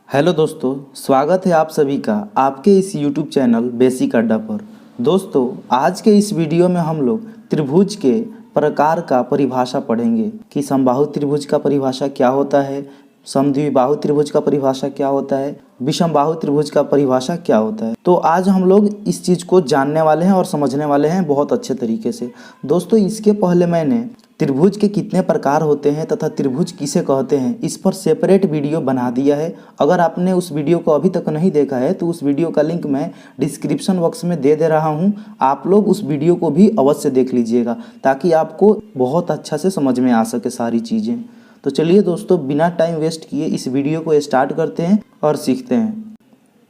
Hello दोस्तों, स्वागत है आप सभी का आपके इस यूट्यूब चैनल बेसिक अड्डा पर। दोस्तों, आज के इस वीडियो में हम लोग त्रिभुज के प्रकार का परिभाषा पढ़ेंगे कि समबाहु त्रिभुज का परिभाषा क्या होता है, समद्विबाहु त्रिभुज का परिभाषा क्या होता है, विषमबाहु त्रिभुज का परिभाषा क्या होता है। तो आज हम लोग इस चीज़ को जानने वाले हैं और समझने वाले हैं बहुत अच्छे तरीके से। दोस्तों, इसके पहले मैंने त्रिभुज के कितने प्रकार होते हैं तथा त्रिभुज किसे कहते हैं इस पर सेपरेट वीडियो बना दिया है। अगर आपने उस वीडियो को अभी तक नहीं देखा है तो उस वीडियो का लिंक मैं डिस्क्रिप्शन बॉक्स में दे रहा हूं। आप लोग उस वीडियो को भी अवश्य देख लीजिएगा ताकि आपको बहुत अच्छा से समझ में आ सके सारी चीज़ें। तो चलिए दोस्तों, बिना टाइम वेस्ट किए इस वीडियो को स्टार्ट करते हैं और सीखते हैं।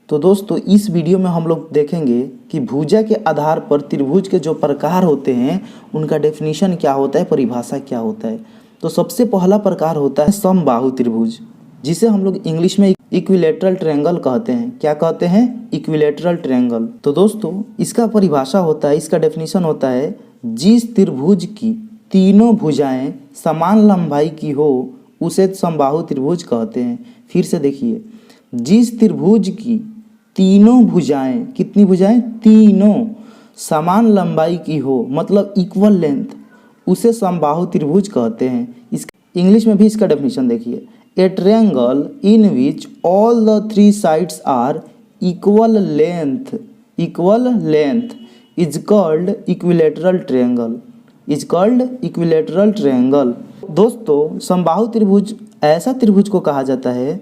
तो दोस्तों, इस वीडियो में हम लोग देखेंगे कि भुजा के आधार पर त्रिभुज के जो प्रकार होते हैं उनका डेफिनेशन क्या होता है, परिभाषा क्या होता है। तो सबसे पहला प्रकार होता है समबाहु त्रिभुज, जिसे हम लोग इंग्लिश में इक्विलैटरल ट्रायंगल कहते हैं। क्या कहते हैं? Equilateral triangle. तो दोस्तों, इसका परिभाषा होता है, इसका डेफिनेशन होता है, जिस त्रिभुज की तीनों भुजाएं समान लंबाई की हो उसे समबाहु त्रिभुज कहते हैं। फिर से देखिए, जिस त्रिभुज की तीनों भुजाएं, कितनी भुजाएं? तीनों समान लंबाई की हो, मतलब इक्वल लेंथ, उसे समबाहु त्रिभुज कहते हैं। इस इंग्लिश में भी इसका डेफिनेशन देखिए, a triangle in which all the three sides are equal length is called equilateral triangle, is called equilateral triangle. दोस्तों, समबाहु त्रिभुज ऐसा त्रिभुज को कहा जाता है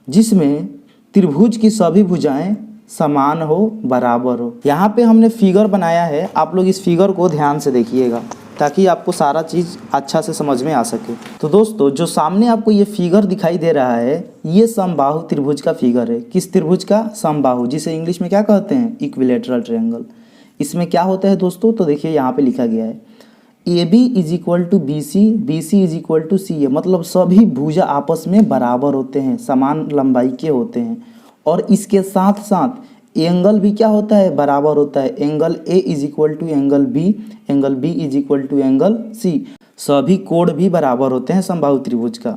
जिसमें त्रिभुज की सभी भुजाएं समान हो, बराबर हो। यहाँ पे हमने फिगर बनाया है, आप लोग इस फिगर को ध्यान से देखिएगा ताकि आपको सारा चीज़ अच्छा से समझ में आ सके। तो दोस्तों, जो सामने आपको ये फिगर दिखाई दे रहा है, ये समबाहु त्रिभुज का फिगर है। किस त्रिभुज का? समबाहु, जिसे इंग्लिश में क्या कहते हैं? Equilateral triangle. इसमें क्या होता है दोस्तों? तो देखिए, यहाँ पे लिखा गया है AB is equal to BC, BC is equal to CA, मतलब सभी भुजा आपस में बराबर होते हैं, समान लंबाई के होते हैं। और इसके साथ साथ एंगल भी क्या होता है? बराबर होता है। Angle A is equal to angle B, angle B is equal to angle C। सभी कोण भी बराबर होते हैं समबाहु त्रिभुज का।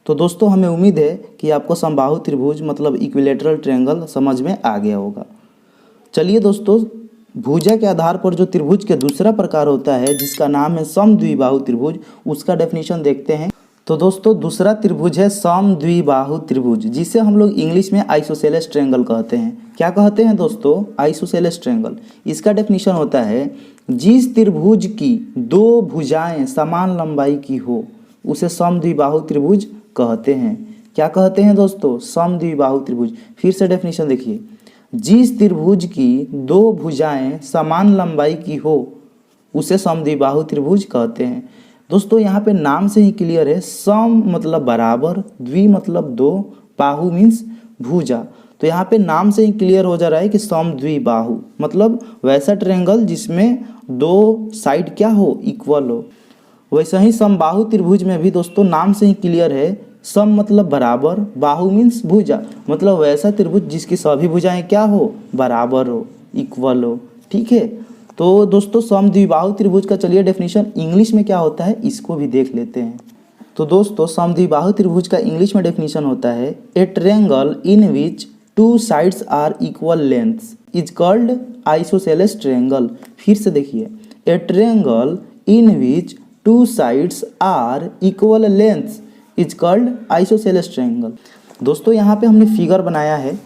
तो दोस्तों, हमें उम्मीद है कि आपको समबाहु त्रिभुज मतलब इक्विलैटरल ट्रायंगल समझ में आ गया होगा। चलिए दोस्तों, भुजा के आधार पर जो त्रिभुज के दूसरा प्रकार होता है जिसका नाम है समद्विबाहु त्रिभुज, उसका डेफिनेशन देखते हैं। तो दोस्तों, दूसरा त्रिभुज है समद्विबाहु त्रिभुज, जिसे हम लोग इंग्लिश में आइसोसेलेस ट्रायंगल कहते हैं। क्या कहते हैं दोस्तों? Isosceles triangle. इसका डेफिनेशन होता है, जिस त्रिभुज की दो भुजाएं समान लंबाई की हो उसे समद्विबाहु त्रिभुज कहते हैं। क्या कहते हैं दोस्तों? समद्विबाहु त्रिभुज। फिर से डेफिनेशन देखिए, जिस त्रिभुज की दो भुजाएं समान लंबाई की हो उसे समद्विबाहु त्रिभुज कहते हैं। दोस्तों, यहाँ पे नाम से ही क्लियर है, सम मतलब बराबर, द्वि मतलब दो, बाहु मीन्स भुजा। तो यहाँ पे नाम से ही क्लियर हो जा रहा है कि समद्विबाहु मतलब वैसा ट्रायंगल जिसमें दो साइड क्या हो? इक्वल हो। वैसे ही समबाहु त्रिभुज में भी दोस्तों नाम से ही क्लियर है, सम मतलब बराबर, बाहु मीन्स भुजा, मतलब वैसा त्रिभुज जिसकी सभी भुजाएं क्या हो? बराबर हो, इक्वल हो। ठीक है। तो दोस्तों, समद्विबाहु त्रिभुज का चलिए डेफिनेशन इंग्लिश में क्या होता है इसको भी देख लेते हैं। तो दोस्तों, समद्विबाहु त्रिभुज का इंग्लिश में डेफिनेशन होता है, a triangle in which two sides are equal lengths is called isosceles triangle. फिर से देखिए, a triangle in which two sides are equal lengths is called isosceles triangle. दोस्तों, यहाँ पे हमने फिगर बनाया है,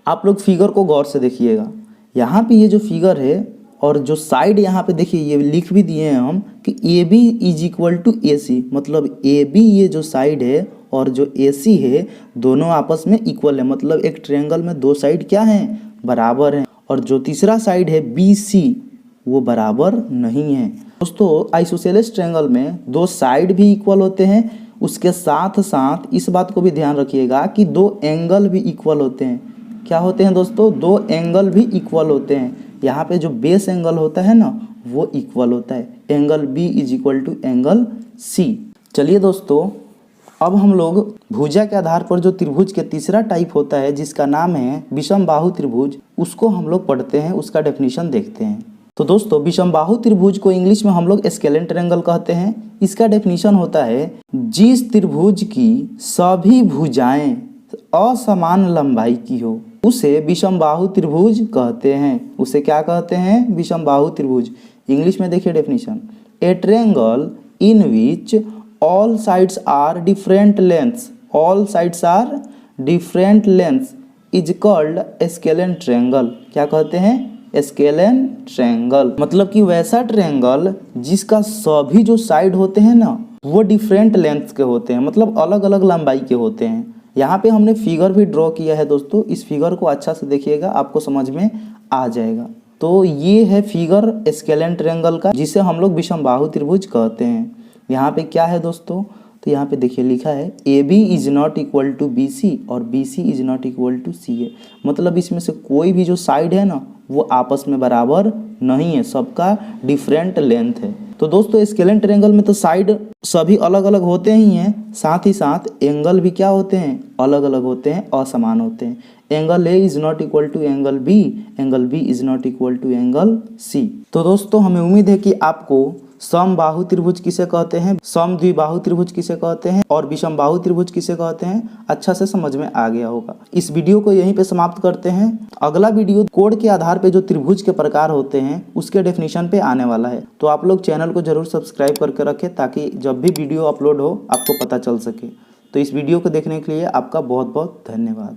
आप लोग फिगर को गौर से देखिएगा। यहाँ पे ये जो फिगर है और जो साइड यहाँ पे देखिए, ये लिख भी दिए हैं हम कि AB is equal to AC, मतलब AB ये जो साइड है और जो AC है दोनों आपस में इक्वल है, मतलब एक ट्रायंगल में दो साइड क्या हैं? बराबर हैं। और जो तीसरा साइड है BC वो बराबर नहीं है। दोस्तों, आइसोसेलेस ट्रायंगल में दो साइड भी इक्वल होते हैं, उसके साथ साथ इस बात को भी ध्यान रखिएगा कि दो एंगल भी इक्वल होते हैं। क्या होते हैं दोस्तों? दो एंगल भी इक्वल होते हैं। यहाँ पे जो बेस एंगल होता है ना वो इक्वल होता है, angle B is equal to angle C। चलिए दोस्तों, अब हम लोग भुजा के आधार पर जो त्रिभुज के तीसरा टाइप होता है जिसका नाम है विषमबाहु त्रिभुज, उसको हम लोग पढ़ते हैं, उसका डेफिनेशन देखते हैं। तो दोस्तों, विषमबाहु त्रिभुज को इंग्लिश में हम लोग स्केलेन ट्रायंगल कहते हैं। इसका डेफिनेशन होता है, जिस त्रिभुज की सभी भुजाएं असमान लंबाई की हो उसे विषमबाहु त्रिभुज कहते हैं। उसे क्या कहते हैं? विषमबाहु त्रिभुज। इंग्लिश में देखिए definition, a triangle in which all sides are different lengths, all sides are different lengths is called scalene triangle. क्या कहते हैं? Scalene triangle. मतलब कि वैसा ट्रायंगल जिसका सभी जो साइड होते हैं ना वो डिफरेंट लेंथ्स के होते हैं, मतलब अलग अलग लंबाई के होते हैं। यहाँ पे हमने फिगर भी ड्रॉ किया है दोस्तों, इस फिगर को अच्छा से देखिएगा, आपको समझ में आ जाएगा। तो ये है फिगर स्केलेन ट्रायंगल का, जिसे हम लोग विषमबाहु त्रिभुज कहते हैं। यहाँ पे क्या है दोस्तों? तो यहाँ पे देखिए लिखा है A B is not equal to B C और B C is not equal to C A. मतलब इसमें से कोई भी जो साइड है ना वो आपस में बराबर नहीं है, सबका डिफरेंट लेंथ है। तो दोस्तों स्केलेन ट्रायंगल में तो साइड सभी अलग अलग होते ही हैं, साथ ही साथ एंगल भी क्या होते हैं? अलग अलग होते हैं, असमान होते हैं। Angle A is not equal to angle B, angle B is not equal to angle C. तो दोस्तों हमें उम्मीद है कि आपको समबाहु त्रिभुज किसे कहते हैं, समद्विबाहु त्रिभुज किसे कहते हैं और विषमबाहु त्रिभुज किसे कहते हैं अच्छा से समझ में आ गया होगा। इस वीडियो को यहीं पे समाप्त करते हैं। अगला वीडियो कोड के आधार पे जो त्रिभुज के प्रकार होते हैं उसके डेफिनेशन पे आने वाला है। तो आप लोग चैनल को जरूर सब्सक्राइब करके रखें ताकि जब भी वीडियो अपलोड हो आपको पता चल सके। तो इस वीडियो को देखने के लिए आपका बहुत बहुत धन्यवाद।